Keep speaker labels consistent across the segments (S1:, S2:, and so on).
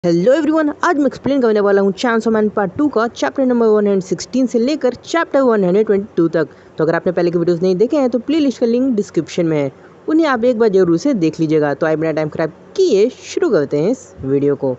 S1: Hello everyone, आज मैं explain करने वाला हूँ चैनसो मैन पार्ट 2 का चैप्टर नंबर 116 से लेकर चैप्टर 122 तक। तो अगर आपने पहले के वीडियोस नहीं देखे हैं तो प्ले लिस्ट का लिंक डिस्क्रिप्शन में है, उन्हें आप एक बार जरूर से देख लीजिएगा। तो आइए बिना टाइम खराब किए शुरू करते हैं इस वीडियो को।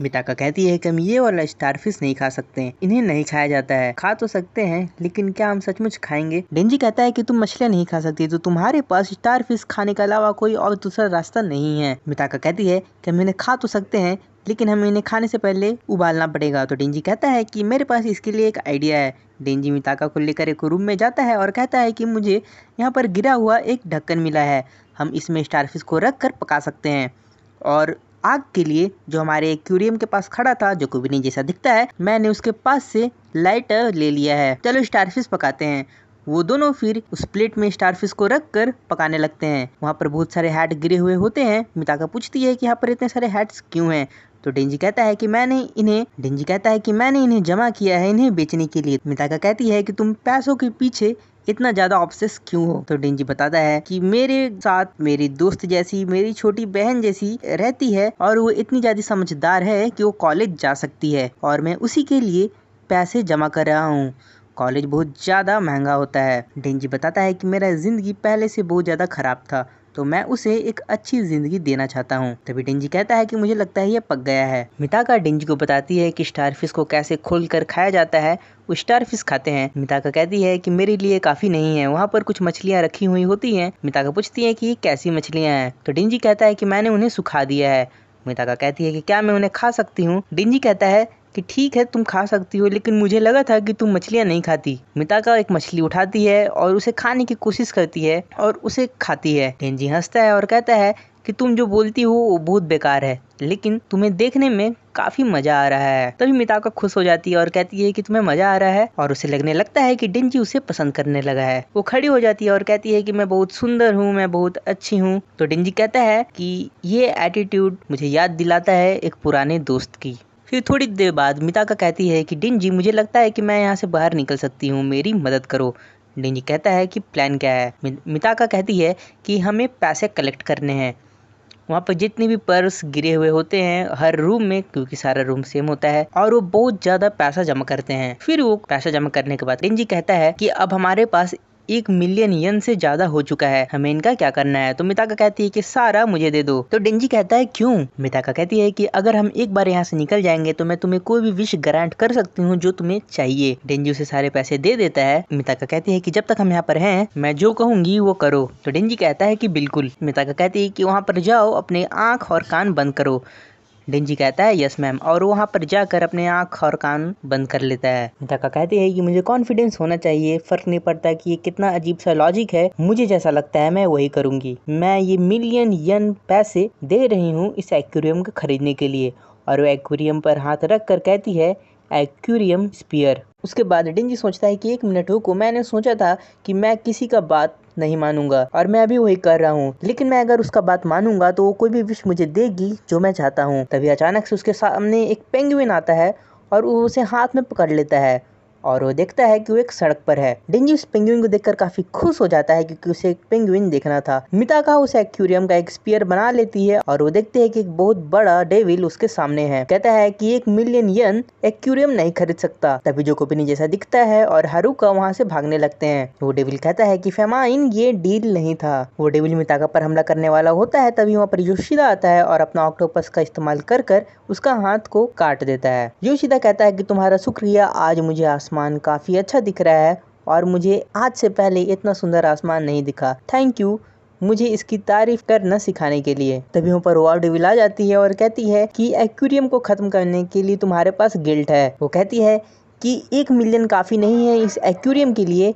S1: मिताका कहती है कि हम ये वाला स्टारफिश नहीं खा सकते, इन्हें नहीं खाया जाता है। खा तो सकते हैं लेकिन क्या हम सचमुच खाएंगे? डेंजी कहता है कि तुम मछलियाँ नहीं खा सकती तो तुम्हारे पास स्टारफिश खाने के अलावा कोई और दूसरा रास्ता नहीं है। मिताका कहती है कि हम इन्हें खा तो सकते हैं लेकिन हमें इन्हें खाने से पहले उबालना पड़ेगा। तो डेंजी कहता है कि मेरे पास इसके लिए एक आइडिया है। डेंजी मिताका को लेकर एक रूम में जाता है और कहता है कि मुझे यहाँ पर गिरा हुआ एक ढक्कन मिला है, हम इसमें स्टारफिश को रख कर पका सकते हैं। और आग के लिए जो हमारे एक्वेरियम के पास खड़ा था, जो कुबिनी जैसा दिखता है, मैंने उसके पास से लाइटर ले लिया है। चलो स्टारफिश पकाते हैं। वो दोनों फिर उस प्लेट में स्टारफिश को रख कर पकाने लगते हैं। वहाँ पर बहुत सारे हैट गिरे हुए होते हैं। मिताका पूछती है कि यहाँ पर इतने सारे हैट्स क्यों हैं? तो डेंजी कहता है कि मैंने इन्हें जमा किया है इन्हें बेचने के लिए। मिताका कहती है कि तुम पैसों के पीछे इतना ज्यादा ऑब्सेस क्यों हो? तो डेंजी बताता है कि मेरे साथ मेरी दोस्त जैसी, मेरी छोटी बहन जैसी रहती है और वो इतनी ज्यादा समझदार है कि वो कॉलेज जा सकती है और मैं उसी के लिए पैसे जमा कर रहा हूँ। कॉलेज बहुत ज़्यादा महंगा होता है। डेंजी बताता है कि मेरा ज़िंदगी पहले से बहुत ज़्यादा ख़राब था तो मैं उसे एक अच्छी ज़िंदगी देना चाहता हूँ। तभी डेंजी कहता है कि मुझे लगता है ये पक गया है। मिताका डेंजी को बताती है कि स्टारफिश को कैसे खोलकर खाया जाता है। वो स्टारफिश खाते हैं। मिताका कहती है कि मेरे लिए काफ़ी नहीं है, वहाँ पर कुछ मछलियाँ रखी हुई होती हैं। मिताका पूछती है कि ये कैसी मछलियाँ हैं? तो डेंजी कहता है कि मैंने उन्हें सुखा दिया है। मिताका कहती है कि क्या मैं उन्हें खा सकती हूँ? डेंजी कहता है कि ठीक है तुम खा सकती हो, लेकिन मुझे लगा था कि तुम मछलियाँ नहीं खाती। मिताका एक मछली उठाती है और उसे खाने की कोशिश करती है और उसे खाती है। डेंजी हंसता है और कहता है कि तुम जो बोलती हो वो बहुत बेकार है, लेकिन तुम्हें देखने में काफी मजा आ रहा है। तभी मिताका खुश हो जाती है और कहती है कि तुम्हें मजा आ रहा है, और उसे लगने लगता है कि डेंजी उसे पसंद करने लगा है। वो खड़ी हो जाती है और कहती है कि मैं बहुत सुंदर हूँ, मैं बहुत अच्छी हूँ। तो डेंजी कहता है कि ये एटीट्यूड मुझे याद दिलाता है एक पुराने दोस्त की। फिर थोड़ी देर बाद मिताका कहती है कि डेंजी मुझे लगता है कि मैं यहाँ से बाहर निकल सकती हूँ, मेरी मदद करो। डेंजी कहता है कि प्लान क्या है? मिताका कहती है कि हमें पैसे कलेक्ट करने हैं। वहाँ पर जितने भी पर्स गिरे हुए होते हैं हर रूम में, क्योंकि सारा रूम सेम होता है, और वो बहुत ज्यादा पैसा जमा करते हैं। फिर वो पैसा जमा करने के बाद डेंजी कहता है कि अब हमारे पास 1 मिलियन येन से ज्यादा हो चुका है, हमें इनका क्या करना है? तो मिताका कहती है कि सारा मुझे दे दो। तो डेंजी कहता है क्यों? मिताका कहती है कि अगर हम एक बार यहाँ से निकल जाएंगे तो मैं तुम्हें कोई भी विश ग्रांट कर सकती हूँ जो तुम्हें चाहिए। डेंजी उसे सारे पैसे दे देता है। मिताका कहती है कि जब तक हम यहाँ पर हैं मैं जो कहूंगी वो करो। तो डेंजी कहता है कि बिल्कुल। मिताका कहती है कि वहाँ पर जाओ, अपने आँख और कान बंद करो। डेंजी कहता है यस मैम, और वहाँ पर जाकर अपने आँख और कान बंद कर लेता है। मिताका कहती है कि मुझे कॉन्फिडेंस होना चाहिए, फर्क नहीं पड़ता कि ये कितना अजीब सा लॉजिक है, मुझे जैसा लगता है मैं वही करूंगी। मैं ये मिलियन येन पैसे दे रही हूँ इस एक्वेरियम को खरीदने के लिए। और वो एक्वेरियम पर हाथ रख कर कहती है एक्वेरियम स्पीयर। उसके बाद डेंजी सोचता है कि 1 मिनट रुको, मैंने सोचा था कि मैं किसी का बात नहीं मानूंगा और मैं अभी वही कर रहा हूँ, लेकिन मैं अगर उसका बात मानूंगा तो वो कोई भी विश मुझे देगी जो मैं चाहता हूँ। तभी अचानक से उसके सामने एक पेंगुइन आता है और वो उसे हाथ में पकड़ लेता है और वो देखता है कि वो एक सड़क पर है। डेंजी उस पेंगुइन को देखकर काफी खुश हो जाता है क्योंकि उसे एक पेंगुइन देखना था। मिताका उस एक्वेरियम का एक स्पीयर बना लेती है और वो देखते है कि एक बहुत बड़ा डेविल उसके सामने है। कहता है कि 1 मिलियन येन एक्वेरियम नहीं खरीद सकता। तभी जो कोपिनी जैसा दिखता है और हारुका वहाँ से भागने लगते हैं। वो डेविल कहता है कि फेमाइन ये डील नहीं था। वो डेविल मिताका पर हमला करने वाला होता है। तभी वहाँ पर योशिदा आता है और अपना ऑक्टोपस का इस्तेमाल कर कर उसका हाथ को काट देता है। योशिदा कहता है कि तुम्हारा शुक्रिया, आज मुझे आसमान काफी अच्छा दिख रहा है और मुझे आज से पहले इतना सुंदर आसमान नहीं दिखा। थैंक यू मुझे इसकी तारीफ करना सिखाने के लिए। तभी वहाँ पर वॉर डेविल आ जाती है और कहती है कि एक्वेरियम को खत्म करने के लिए तुम्हारे पास गिल्ट है। वो कहती है कि 1 मिलियन काफी नहीं है इस एक्वेरियम के लिए,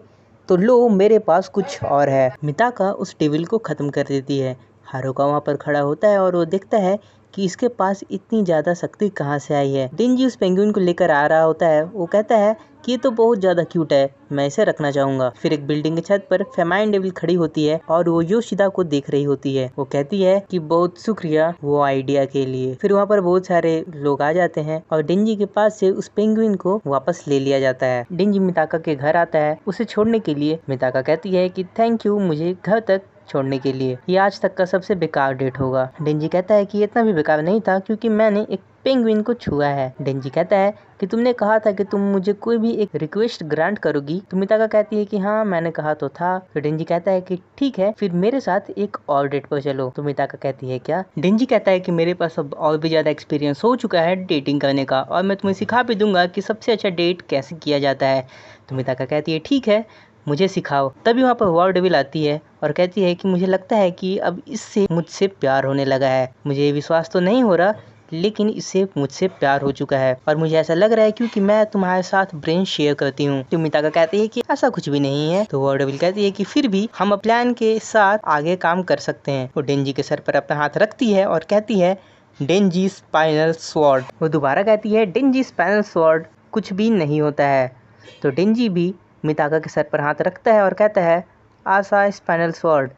S1: तो लो मेरे पास कुछ और है। मिताका उस डेविल को खत्म कर देती है। हारुका वहाँ पर खड़ा होता है और वो देखता है कि इसके पास इतनी ज्यादा शक्ति कहाँ से आई है। डेंजी उस पेंगुइन को लेकर आ रहा होता है। वो कहता है कि ये तो बहुत ज्यादा क्यूट है, मैं इसे रखना चाहूंगा। फिर एक बिल्डिंग की छत पर फेमाइन डेविल खड़ी होती है और वो योशिदा को देख रही होती है। वो कहती है कि बहुत शुक्रिया वो आइडिया के लिए। फिर वहाँ पर बहुत सारे लोग आ जाते हैं और डेंजी के पास से उस पेंगुइन को वापस ले लिया जाता है। डेंजी मिताका के घर आता है उसे छोड़ने के लिए। मिताका कहती है कि थैंक यू मुझे घर तक छोड़ने के लिए। ये आज तक का सबसे बेकार डेट होगा। डेंजी कहता है कि ये इतना भी बेकार नहीं था क्योंकि मैंने एक पेंगुइन को छुआ है। डेंजी कहता है कि तुमने कहा था कि तुम मुझे कोई भी एक रिक्वेस्ट ग्रांट करोगी। तो मिताका कहती है कि हाँ मैंने कहा तो था। तो डेंजी कहता है कि ठीक है, फिर मेरे साथ एक और डेट पर चलो। तो मिताका कहती है क्या? डेंजी कहता है कि मेरे पास अब और भी ज्यादा एक्सपीरियंस हो चुका है डेटिंग करने का, और मैं तुम्हें सिखा भी दूंगा कि सबसे अच्छा डेट कैसे किया जाता है। तो मिताका कहती है ठीक है, मुझे सिखाओ। तभी वहाँ पर वॉर डेविल आती है और कहती है कि मुझे लगता है कि अब इससे मुझसे प्यार होने लगा है। मुझे विश्वास तो नहीं हो रहा, लेकिन इससे मुझसे प्यार हो चुका है और मुझे ऐसा लग रहा है क्योंकि मैं तुम्हारे साथ ब्रेन शेयर करती हूँ। तो मिताका कहती है कि ऐसा कुछ भी नहीं है। तो वॉर डेविल कहती है कि फिर भी हम प्लान के साथ आगे काम कर सकते हैं। वो डेंजी के सर पर अपना हाथ रखती है और कहती है डेंजी स्पाइनल स्वॉर्ड। वो दोबारा कहती है डेंजी स्पाइनल स्वॉर्ड कुछ भी नहीं होता है। तो डेंजी भी मिताका के सर पर हाथ रखता है और कहता है आशा स्पाइनल स्वॉर्ड,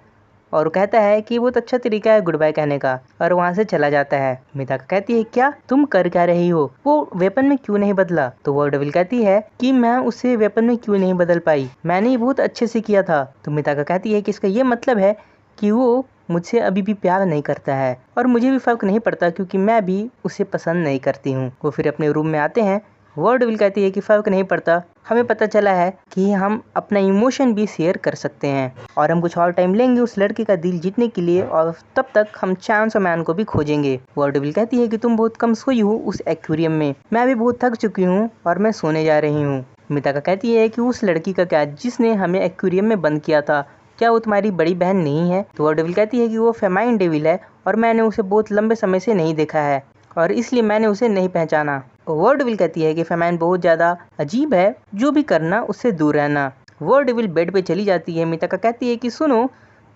S1: और कहता है कि बहुत अच्छा तरीका है गुड बाय कहने का, और वहाँ से चला जाता है। मिताका कहती है क्या तुम कर क्या रही हो, वो वेपन में क्यों नहीं बदला? तो वॉर डेविल कहती है कि मैं उसे वेपन में क्यों नहीं बदल पाई, मैंने ये बहुत अच्छे से किया था। तो मिताका कहती है कि इसका ये मतलब है कि वो मुझसे अभी भी प्यार नहीं करता है, और मुझे भी फर्क नहीं पड़ता क्योंकि मैं भी उसे पसंद नहीं करती हूँ। वो फिर अपने रूम में आते हैं। वॉर डेविल कहती है कि फर्क नहीं पड़ता, हमें पता चला है कि हम अपना इमोशन भी शेयर कर सकते हैं, और हम कुछ और टाइम लेंगे उस लड़के का दिल जीतने के लिए, और तब तक हम चैंसो मैन को भी खोजेंगे। वॉर डेविल कहती है कि तुम बहुत कम सोई हो उस एक्वेरियम में, मैं भी बहुत थक चुकी हूँ और मैं सोने जा रही हूँ। मिताका कहती है कि उस लड़की का क्या जिसने हमें एक्वेरियम में बंद किया था, क्या वो तुम्हारी बड़ी बहन नहीं है? तो वॉर डेविल कहती है कि वो फेमाइन डेविल है और मैंने उसे बहुत लंबे समय से नहीं देखा है और इसलिए मैंने उसे नहीं पहचाना। वॉर डेविल कहती है कि फेमाइन बहुत ज्यादा अजीब है, जो भी करना उससे दूर रहना। वॉर डेविल बेड पे चली जाती है। मिताका कहती है कि सुनो,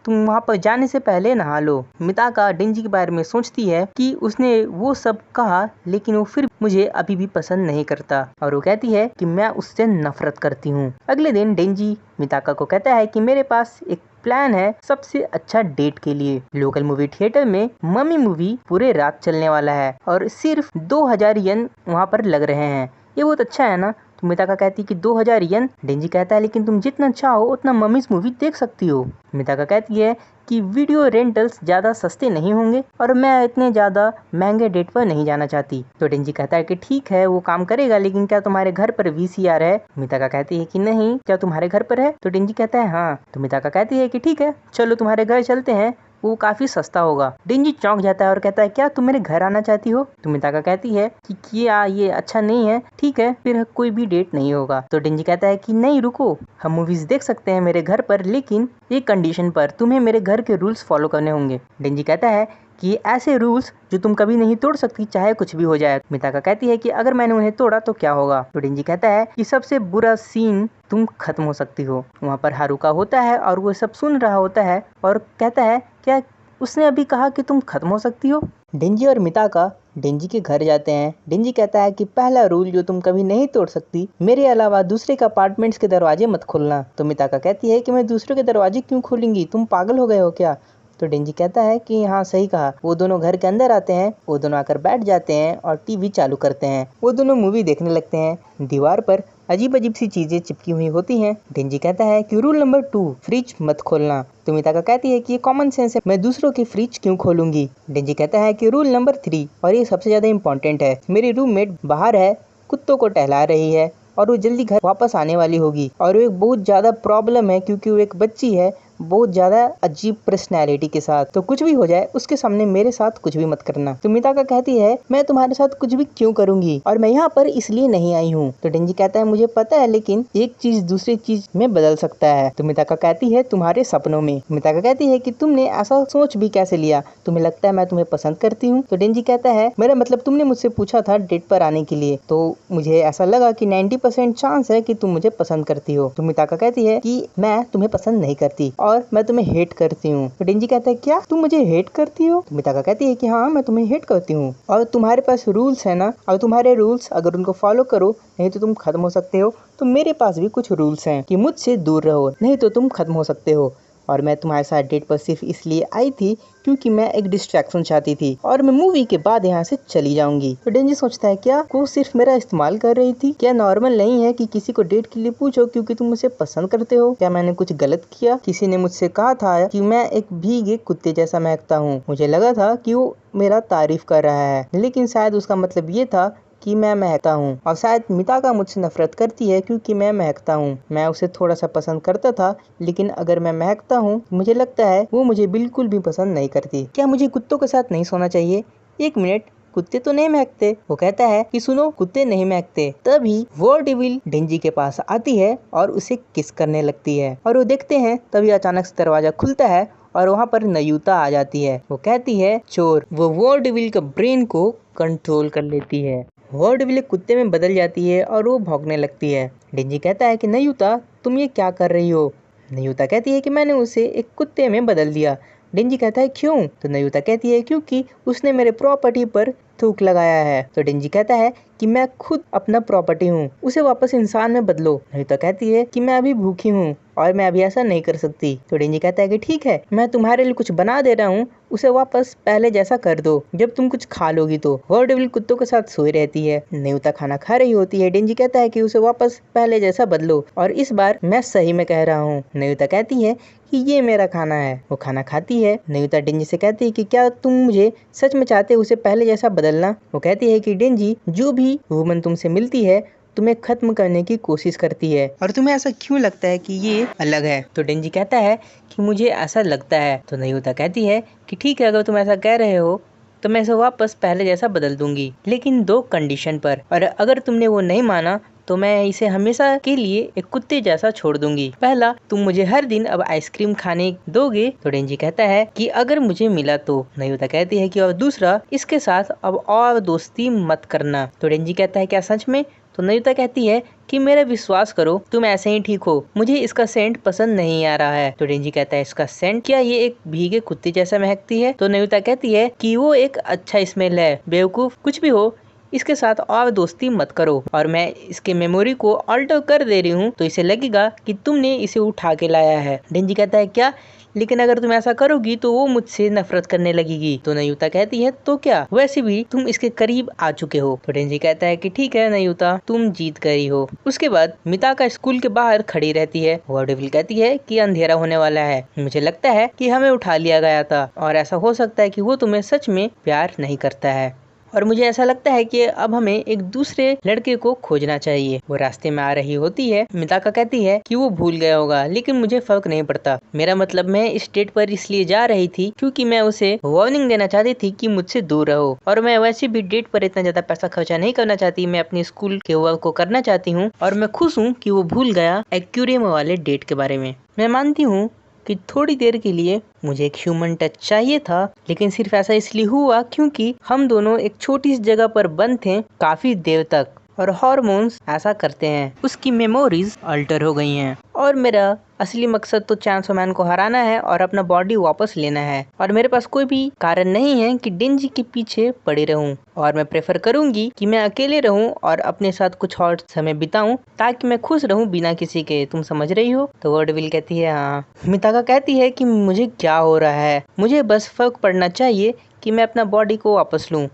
S1: तुम वहाँ पर जाने से पहले नहा लो। मिताका डेंजी के बारे में सोचती है कि उसने वो सब कहा लेकिन वो फिर मुझे अभी भी पसंद नहीं करता, और वो कहती है कि मैं उससे नफरत करती हूँ। अगले दिन डेंजी मिताका को कहता है कि मेरे पास एक प्लान है सबसे अच्छा डेट के लिए। लोकल मूवी थिएटर में मम्मी मूवी पूरे रात चलने वाला है और सिर्फ 2000 येन वहाँ पर लग रहे हैं। ये बहुत अच्छा है ना? तो मिताका कहती है कि 2000 येन। डेंजी कहता है लेकिन तुम जितना चाहो उतना मम्मीज मूवी देख सकती हो। मिताका कहती है कि वीडियो रेंटल्स ज्यादा सस्ते नहीं होंगे और मैं इतने ज्यादा महंगे डेट पर नहीं जाना चाहती। तो डेंजी कहता है कि ठीक है वो काम करेगा, लेकिन क्या तुम्हारे घर पर वीसीआर है? मिताका कहती है कि नहीं। क्या तुम्हारे घर पर है? तो डेंजी कहता है हाँ। तो मिताका कहती है कि ठीक है चलो तुम्हारे घर चलते हैं, वो काफी सस्ता होगा। डेंजी चौंक जाता है और कहता है क्या तुम मेरे घर आना चाहती हो? तो मिताका कहती है कि क्या ये अच्छा नहीं है? ठीक है फिर कोई भी डेट नहीं होगा। तो डेंजी कहता है कि नहीं रुको, हम मूवीज देख सकते हैं मेरे घर पर, लेकिन एक कंडीशन पर, तुम्हें मेरे घर के रूल्स फॉलो करने होंगे। डेंजी कहता है कि ऐसे रूल्स जो तुम कभी नहीं तोड़ सकती चाहे कुछ भी हो जाए। मिताका कहती है कि अगर मैंने उन्हें तोड़ा तो क्या होगा? तो डेंजी कहता है कि सबसे बुरा सीन तुम खत्म हो सकती हो। वहाँ पर हारुका होता है और वो सब सुन रहा होता है और कहता है क्या उसने अभी कहा कि तुम खत्म हो सकती हो? डेंजी और मिताका डेंजी के घर जाते हैं। डेंजी कहता है कि पहला रूल जो तुम कभी नहीं तोड़ सकती, मेरे अलावा दूसरे के अपार्टमेंट्स के दरवाजे मत खोलना। तो मिताका कहती है कि मैं दूसरों के दरवाजे क्यों खोलूंगी, तुम पागल हो गए हो क्या? तो डेंजी कहता है कि हाँ सही कहा। वो दोनों घर के अंदर आते हैं, वो दोनों आकर बैठ जाते हैं और टीवी चालू करते हैं। वो दोनों मूवी देखने लगते हैं। दीवार पर अजीब अजीब सी चीजें चिपकी हुई होती हैं। डेंजी कहता है कि रूल नंबर 2 फ्रिज मत खोलना। तो मिताका कहती है कि ये कॉमन सेंस है, मैं दूसरों की फ्रिज क्यों खोलूंगी? डेंजी कहता है कि रूल नंबर 3 और ये सबसे ज्यादा इम्पोर्टेंट है, मेरी रूममेट बाहर है, कुत्तों को टहला रही है और वो जल्दी घर वापस आने वाली होगी, और वो एक बहुत ज्यादा प्रॉब्लम है क्योंकि वो एक बच्ची है बहुत ज्यादा अजीब पर्सनैलिटी के साथ, तो कुछ भी हो जाए उसके सामने मेरे साथ कुछ भी मत करना। तो मिताका कहती है मैं तुम्हारे साथ कुछ भी क्यों करूंगी और मैं यहाँ पर इसलिए नहीं आई हूँ। तो डेंजी कहता है मुझे पता है, लेकिन एक चीज दूसरी चीज में बदल सकता है। तो मिताका कहती है तुम्हारे सपनों में। मिताका कहती है कि तुमने ऐसा सोच भी कैसे लिया, तुम्हें लगता है मैं तुम्हें पसंद करती हूँ? तो डेंजी कहता है मेरा मतलब तुमने मुझसे पूछा था डेट पर आने के लिए, तो मुझे ऐसा लगा कि 90% चांस है कि तुम मुझे पसंद करती हो। तो मिताका कहती है कि मैं तुम्हें पसंद नहीं करती और मैं तुम्हें हेट करती हूँ। तो डेंजी कहता है क्या तुम मुझे हेट करती हो? तो मिताका कहती है कि हाँ मैं तुम्हें हेट करती हूँ, और तुम्हारे पास रूल्स है ना, और तुम्हारे रूल्स अगर उनको फॉलो करो नहीं तो तुम खत्म हो सकते हो, तो मेरे पास भी कुछ रूल्स हैं कि मुझसे दूर रहो नहीं तो तुम खत्म हो सकते हो। और मैं तुम्हारे साथ डेट पर सिर्फ इसलिए आई थी क्योंकि मैं एक डिस्ट्रैक्शन चाहती थी और मैं मूवी के बाद यहाँ से चली जाऊंगी। तो डेंजी सोचता है क्या वो सिर्फ मेरा इस्तेमाल कर रही थी? क्या नॉर्मल नहीं है कि किसी को डेट के लिए पूछो क्योंकि तुम मुझे पसंद करते हो? क्या मैंने कुछ गलत किया? किसी ने मुझसे कहा था कि मैं एक भीगे कुत्ते जैसा महकता हूँ। मुझे लगा था कि वो मेरा तारीफ कर रहा है, लेकिन शायद उसका मतलब ये था कि मैं महकता हूँ। और शायद मिताका मुझसे नफरत करती है क्योंकि मैं महकता हूँ। मैं उसे थोड़ा सा पसंद करता था, लेकिन अगर मैं महकता हूँ मुझे लगता है वो मुझे बिल्कुल भी पसंद नहीं करती। क्या मुझे कुत्तों के साथ नहीं सोना चाहिए? एक मिनट, कुत्ते तो नहीं महकते। वो कहता है कि सुनो, कुत्ते नहीं महकते। तभी वो डेविल डेंजी के पास आती है और उसे किस करने लगती है और वो देखते हैं तभी अचानक से दरवाजा खुलता है और वहाँ पर नयूता आ जाती है। वो कहती है चोर। वो वॉर डेविल का ब्रेन को कंट्रोल कर लेती है। वॉर डेविल कुत्ते में बदल जाती है और वो भौंकने लगती है। डेंजी कहता है कि नयूता तुम ये क्या कर रही हो? नयूता कहती है कि मैंने उसे एक कुत्ते में बदल दिया। डेंजी कहता है क्यों? तो नयूता कहती है क्योंकि उसने मेरे प्रॉपर्टी पर थूक लगाया है। तो डेंजी कहता है कि मैं खुद अपना प्रॉपर्टी हूँ, उसे वापस इंसान में बदलो। नयूता कहती है कि मैं अभी भूखी हूँ और मैं अभी ऐसा नहीं कर सकती। तो डेंजी कहता है कि ठीक है, मैं तुम्हारे लिए कुछ बना दे रहा हूँ, उसे वापस पहले जैसा कर दो जब तुम कुछ खा लोगी। तो वॉर डेविल कुत्तों के साथ सोई रहती है। नयूता खाना खा रही होती है। डेंजी कहता है कि उसे वापस पहले जैसा बदलो और इस बार मैं सही में कह रहा हूँ। नयूता कहती है कि ये मेरा खाना है। वो खाना खाती है। नयूता डेंजी से कहती है कि क्या तुम मुझे सच में चाहते उसे पहले जैसा बदलना? वो कहती है कि डेंजी, जो भी वुमन तुमसे मिलती है तुम्हें खत्म करने की कोशिश करती है और तुम्हें ऐसा क्यों लगता है कि ये अलग है? तो डेंजी कहता है कि मुझे ऐसा लगता है। तो नयूता कहती है कि ठीक है, अगर तुम ऐसा कह रहे हो तो मैं इसे वापस पहले जैसा बदल दूंगी, लेकिन 2 कंडीशन पर। और अगर तुमने वो नहीं माना तो मैं इसे हमेशा के लिए एक कुत्ते जैसा छोड़ दूंगी। पहला, तुम मुझे हर दिन अब आइसक्रीम खाने दोगे? तो डेंजी कहता है कि अगर मुझे मिला तो। नयूता कहती है कि और दूसरा, इसके साथ अब और दोस्ती मत करना। तो डेंजी कहता है क्या सच में? तो नयूता कहती है कि मेरा विश्वास करो, तुम ऐसे ही ठीक हो, मुझे इसका सेंट पसंद नहीं आ रहा है। तो डेंजी कहता है इसका सेंट? क्या ये एक भीगे कुत्ते जैसा महकती है? तो नयूता कहती है कि वो एक अच्छा स्मेल है। बेवकूफ, कुछ भी हो, इसके साथ और दोस्ती मत करो और मैं इसके मेमोरी को ऑल्टर कर दे रही हूँ तो इसे लगेगा कि तुमने इसे उठा के लाया है। डेंजी कहता है क्या? लेकिन अगर तुम ऐसा करोगी तो वो मुझसे नफरत करने लगेगी। तो नयूता कहती है तो क्या, वैसे भी तुम इसके करीब आ चुके हो। तो डेंजी कहता है कि ठीक है नयूता, तुम जीत गई हो। उसके बाद मिताका स्कूल के बाहर खड़ी रहती है। वॉर डेविल कहती है कि अंधेरा होने वाला है, मुझे लगता है कि हमें उठा लिया गया था और ऐसा हो सकता है कि वो तुम्हें सच में प्यार नहीं करता है और मुझे ऐसा लगता है कि अब हमें एक दूसरे लड़के को खोजना चाहिए। वो रास्ते में आ रही होती है। मिताका कहती है कि वो भूल गया होगा, लेकिन मुझे फर्क नहीं पड़ता। मेरा मतलब, मैं इस डेट पर इसलिए जा रही थी क्योंकि मैं उसे वार्निंग देना चाहती थी कि मुझसे दूर रहो और मैं वैसे भी डेट पर इतना ज्यादा पैसा खर्चा नहीं करना चाहती। मैं अपनी स्कूल के वर्क को करना चाहती हूँ और मैं खुश हूँ कि वो भूल गया एक्वेरियम वाले डेट के बारे में। मैं मानती हूँ कि थोड़ी देर के लिए मुझे एक ह्यूमन टच चाहिए था, लेकिन सिर्फ ऐसा इसलिए हुआ क्योंकि हम दोनों एक छोटी सी जगह पर बंद थे काफी देर तक और हार्मोन्स ऐसा करते हैं, उसकी मेमोरीज अल्टर हो गई हैं और मेरा असली मकसद तो चैंसो मैन को हराना है और अपना बॉडी वापस लेना है और मेरे पास कोई भी कारण नहीं है कि डेंजी के पीछे पड़ी रहूं और मैं प्रेफर करूंगी कि मैं अकेले रहूं और अपने साथ कुछ और समय बिताऊं ताकि मैं खुश रहूं बिना किसी के। तुम समझ रही हो? तो वॉर डेविल कहती है हाँ। मिताका कहती है कि मुझे क्या हो रहा है, मुझे बस फर्क पड़ना चाहिए कि मैं अपना बॉडी को वापस लूं।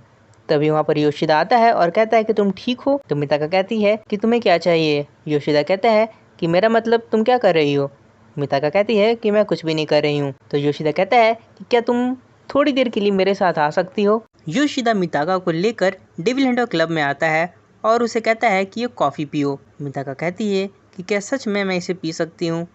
S1: तभी वहाँ पर योशिदा आता है और कहता है कि तुम ठीक हो? तो मिताका कहती है कि तुम्हें क्या चाहिए? योशिदा कहता है कि मेरा मतलब तुम क्या कर रही हो? मिताका कहती है कि मैं कुछ भी नहीं कर रही हूँ। तो योशिदा कहता है कि क्या तुम थोड़ी देर के लिए मेरे साथ आ सकती हो? योशिदा मिताका को लेकर डेविल हंटर क्लब में आता है और उसे कहता है कि ये कॉफ़ी पियो। मिताका कहती है कि क्या सच में मैं इसे पी सकती हूँ?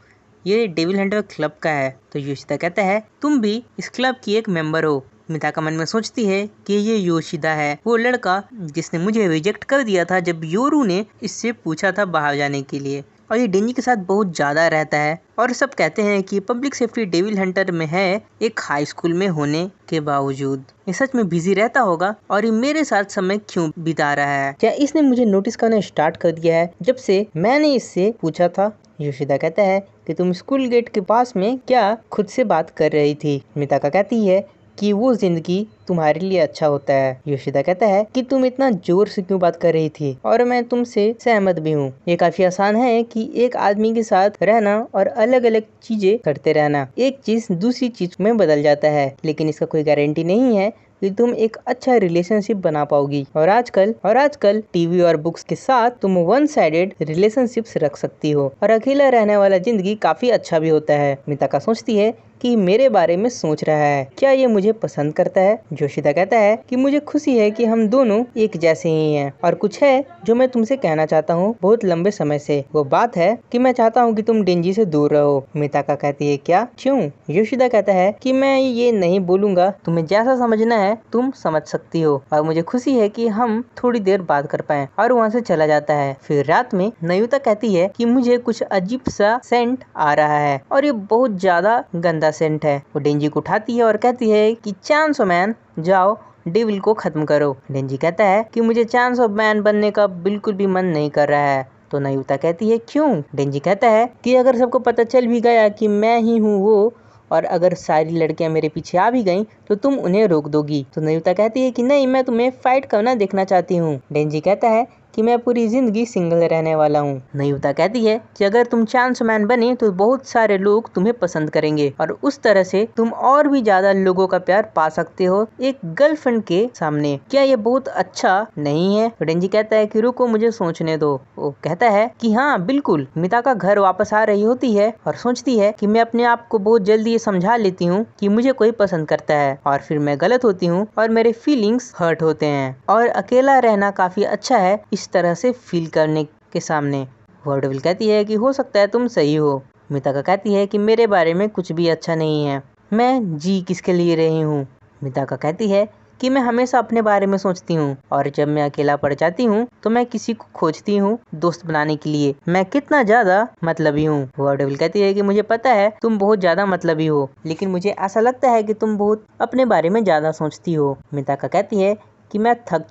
S1: ये डेविल हंटर क्लब का है। तो योशिदा कहता है तुम भी इस क्लब की एक मेंबर हो। मिताका मन में सोचती है कि ये योशिदा है, वो लड़का जिसने मुझे रिजेक्ट कर दिया था जब योरू ने इससे पूछा था बाहर जाने के लिए, और ये डेंजी के साथ बहुत ज्यादा रहता है और सब कहते हैं कि पब्लिक सेफ्टी डेविल हंटर में है एक हाई स्कूल में होने के बावजूद ये सच में बिजी रहता होगा और ये मेरे साथ समय क्यों बिता रहा है? क्या इसने मुझे नोटिस करना स्टार्ट कर दिया है जब से मैंने इससे पूछा था? योशिदा कहता है कि तुम स्कूल गेट के पास में क्या खुद से बात कर रही थी? मिताका कहती है कि वो जिंदगी तुम्हारे लिए अच्छा होता है। योशिदा कहता है कि तुम इतना जोर से क्यों बात कर रही थी, और मैं तुमसे सहमत भी हूँ। ये काफी आसान है कि एक आदमी के साथ रहना और अलग अलग चीजें करते रहना। एक चीज दूसरी चीज में बदल जाता है, लेकिन इसका कोई गारंटी नहीं है कि तुम एक अच्छा रिलेशनशिप बना पाओगी। और आजकल टीवी और बुक्स के साथ तुम वन साइडेड रिलेशनशिप्स रख सकती हो, और अकेला रहने वाला जिंदगी काफी अच्छा भी होता है। मिताका सोचती है कि मेरे बारे में सोच रहा है, क्या ये मुझे पसंद करता है। योशिदा कहता है कि मुझे खुशी है कि हम दोनों एक जैसे ही हैं, और कुछ है जो मैं तुमसे कहना चाहता हूँ बहुत लंबे समय से। वो बात है कि मैं चाहता हूँ कि तुम डेंजी से दूर रहो। मिताका कहती है क्या, क्यों। योशिदा कहता है कि मैं ये नहीं बोलूंगा, तुम्हें जैसा समझना है तुम समझ सकती हो, और मुझे खुशी है कि हम थोड़ी देर बात कर पाए। और वहाँ से चला जाता है। फिर रात में नयुता कहती है कि मुझे कुछ अजीब सा सेंट आ रहा है, और ये बहुत ज्यादा गंदा सेंट है। वो डेंजी को उठाती है और कहती है कि चांस ऑफ मैन, जाओ डेविल को खत्म करो। डेंजी कहता है कि मुझे चांस ऑफ मैन बनने का बिल्कुल भी मन नहीं कर रहा है। तो नयुता कहती है क्यों। डेंजी कहता है कि अगर सबको पता चल भी गया कि मैं ही हूँ वो, और अगर सारी लड़कियां मेरे पीछे आ भी गईं तो तुम उन्हें रोक दोगी। तो नयुता कहती है कि नहीं, मैं तुम्हें फाइट करना देखना चाहती हूँ। डेंजी कहता है कि मैं पूरी जिंदगी सिंगल रहने वाला हूँ। नयुता कहती है कि अगर तुम चांस मैन बने तो बहुत सारे लोग तुम्हें पसंद करेंगे, और उस तरह से तुम और भी ज्यादा लोगों का प्यार पा सकते हो एक गर्लफ्रेंड के सामने। क्या ये बहुत अच्छा नहीं है। तो डेंजी कहता है कि रुको, मुझे सोचने दो। वो कहता है कि हाँ बिल्कुल। मिताका घर वापस आ रही होती है और सोचती है कि मैं अपने आप को बहुत जल्दी ये समझा लेती हूँ कि मुझे कोई पसंद करता है, और फिर मैं गलत होती हूँ और मेरे फीलिंग्स हर्ट होते हैं, और अकेला रहना काफी अच्छा है इस तरह से फील करने के सामने। वर्डविल कहती है कि हो सकता है तुम सही हो। मिताका कहती है कि मेरे बारे में कुछ भी अच्छा नहीं है, मैं जी किसके लिए रही हूँ। मिताका कहती है कि मैं हमेशा अपने बारे में सोचती हूँ, और जब मैं अकेला पड़ जाती हूँ तो मैं किसी को खोजती हूँ दोस्त बनाने के लिए। मैं कितना ज्यादा मतलबी हूँ। वर्डविल कहती है कि मुझे पता है तुम बहुत ज्यादा मतलबी हो, लेकिन मुझे ऐसा लगता है कि तुम बहुत अपने बारे में ज्यादा सोचती हो। मिताका कहती है कि मैं थक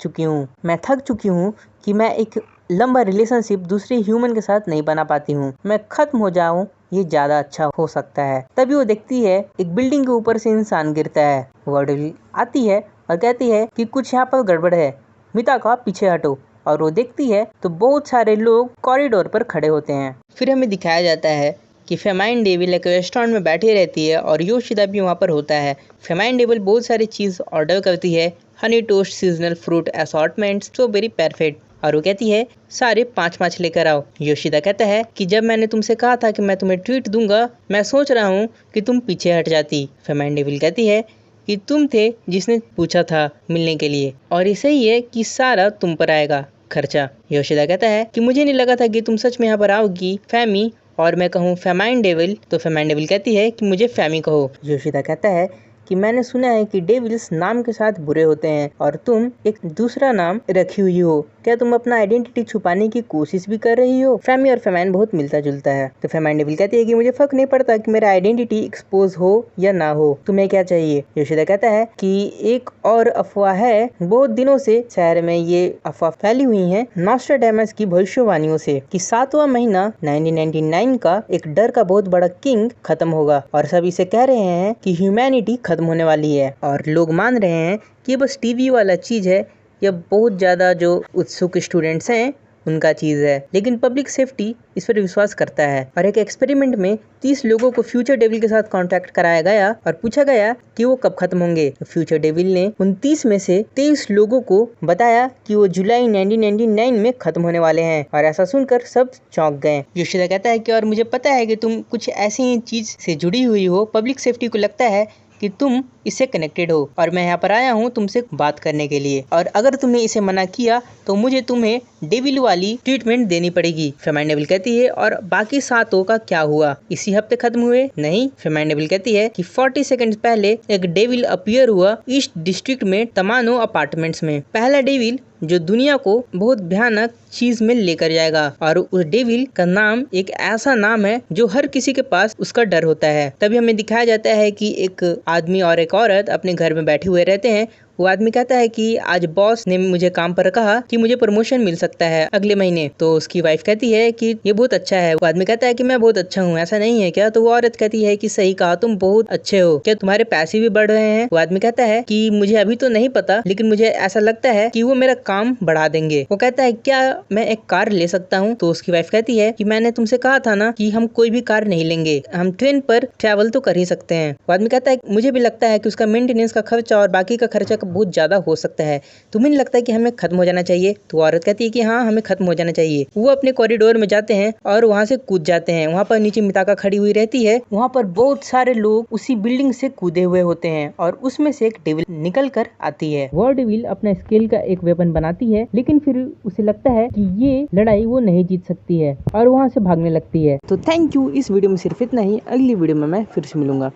S1: चुकी हूँ कि मैं एक लंबा रिलेशनशिप दूसरे ह्यूमन के साथ नहीं बना पाती हूँ। मैं खत्म हो जाऊँ, ये ज्यादा अच्छा हो सकता है। तभी वो देखती है एक बिल्डिंग के ऊपर से इंसान गिरता है। वर्डविल आती है और कहती है कि कुछ यहाँ पर गड़बड़ है, मिताका पीछे हटो। और वो देखती है तो बहुत सारे लोग कॉरिडोर पर खड़े होते हैं। फिर हमें दिखाया जाता है कि फेमाइन डेविल एक रेस्टोरेंट में बैठी रहती है, और योशिदा भी वहाँ पर होता है। फेमाइन डेविल बहुत सारी चीज़ ऑर्डर करती है, honey toast, seasonal fruit assortment, strawberry perfect, और वो कहती है सारे 5-5 लेकर आओ। योशिदा कहता है कि जब मैंने तुमसे कहा था कि मैं तुम्हें ट्रीट दूंगा, मैं सोच रहा हूँ कि तुम पीछे हट जाती। फेमाइन डेविल कहती है कि तुम थे जिसने पूछा था मिलने के लिए, और ये सही है कि सारा तुम पर आएगा खर्चा। योशिदा कहता है कि मुझे नहीं लगा था कि तुम सच में यहाँ पर आओगी फैमी, और मैं कहूँ फेमाइन डेविल। तो फेमाइन डेविल कहती है कि मुझे फैमी कहो। योशिदा कहता है कि मैंने सुना है कि डेविल्स नाम के साथ बुरे होते हैं, और तुम एक दूसरा नाम रखी हुई हो। क्या तुम अपना आइडेंटिटी छुपाने की कोशिश भी कर रही हो। फैमी और फेमाइन बहुत मिलता जुलता है। तो फेमाइन डेविल कहती है कि मुझे फर्क नहीं पड़ता कि मेरा आइडेंटिटी एक्सपोज हो या ना हो, तुम्हें क्या चाहिए। योशिदा कहता है कि एक और अफवाह है, बहुत दिनों से शहर में ये अफवाह फैली हुई है नॉस्ट्राडामस की भविष्यवाणियों से, कि 7वां महीना 1999 का एक डर का बहुत बड़ा किंग खत्म होगा, और सब इसे कह रहे हैं कि ह्यूमैनिटी खत्म होने वाली है। और लोग मान रहे हैं कि बस टीवी वाला चीज है, या बहुत ज्यादा जो उत्सुक स्टूडेंट्स हैं उनका चीज है, लेकिन पब्लिक सेफ्टी इस पर विश्वास करता है। और एक एक्सपेरिमेंट में 30 लोगों को फ्यूचर डेविल के साथ कांटेक्ट कराया गया और पूछा गया कि वो कब खत्म होंगे। फ्यूचर डेविल ने उन 30 में से 23 लोगों को बताया कि वो जुलाई 1999 में खत्म होने वाले हैं, और ऐसा सुनकर सब चौंक गए। योशिदा कहता है कि और मुझे पता है कि तुम कुछ ऐसी चीज से जुड़ी हुई हो, पब्लिक सेफ्टी को लगता है कि तुम इससे कनेक्टेड हो, और मैं यहाँ पर आया हूँ तुमसे बात करने के लिए, और अगर तुमने इसे मना किया तो मुझे तुम्हें डेविल वाली ट्रीटमेंट देनी पड़ेगी। फेमाइन डेविल कहती है और बाकी 7 का क्या हुआ, इसी हफ्ते खत्म हुए। नहीं, फेमाइन डेविल कहती है कि 40 सेकंड पहले एक डेविल अपीयर हुआ ईस्ट डिस्ट्रिक्ट में तमानो अपार्टमेंट्स में। पहला डेविल जो दुनिया को बहुत भयानक चीज में लेकर जाएगा, और उस डेविल का नाम एक ऐसा नाम है जो हर किसी के पास उसका डर होता है। तभी हमें दिखाया जाता है कि एक आदमी और एक औरत अपने घर में बैठे हुए रहते हैं, वो आदमी कहता है कि आज बॉस ने मुझे काम पर कहा कि मुझे प्रमोशन मिल सकता है अगले महीने। तो उसकी वाइफ कहती है कि ये बहुत अच्छा है। वो आदमी कहता है कि मैं बहुत अच्छा हूँ, ऐसा नहीं है क्या? तो वो औरत कहती है कि सही कहा, तुम बहुत अच्छे हो, क्या तुम्हारे पैसे भी बढ़ रहे हैं? वो आदमी कहता है कि मुझे अभी तो नहीं पता, लेकिन मुझे ऐसा लगता है कि वो मेरा काम बढ़ा देंगे। वो कहता है क्या मैं एक कार ले सकता हूँ? तो उसकी वाइफ कहती है कि मैंने तुमसे कहा था ना कि हम कोई भी कार नहीं लेंगे, हम ट्रेन पर ट्रैवल तो कर ही सकते हैं। वो आदमी कहता है मुझे भी लगता है कि उसका मेंटेनेंस का खर्चा और बाकी का खर्चा बहुत ज्यादा हो सकता है, तुम्हें नहीं लगता कि हमें खत्म हो जाना चाहिए? तो औरत कहती है कि हाँ, हमें खत्म हो जाना चाहिए। वो अपने कॉरिडोर में जाते हैं और वहाँ से कूद जाते हैं। वहाँ पर नीचे मिताका खड़ी हुई रहती है। वहाँ पर बहुत सारे लोग उसी बिल्डिंग से कूदे हुए होते हैं और उसमें से एक डेविल निकल कर आती है। वो डेविल अपना स्केल का एक वेपन बनाती है, लेकिन फिर उसे लगता है कि ये लड़ाई वो नहीं जीत सकती है और वहाँ से भागने लगती है। तो थैंक यू, इस वीडियो में सिर्फ इतना ही। अगली वीडियो में मैं फिर से मिलूंगा।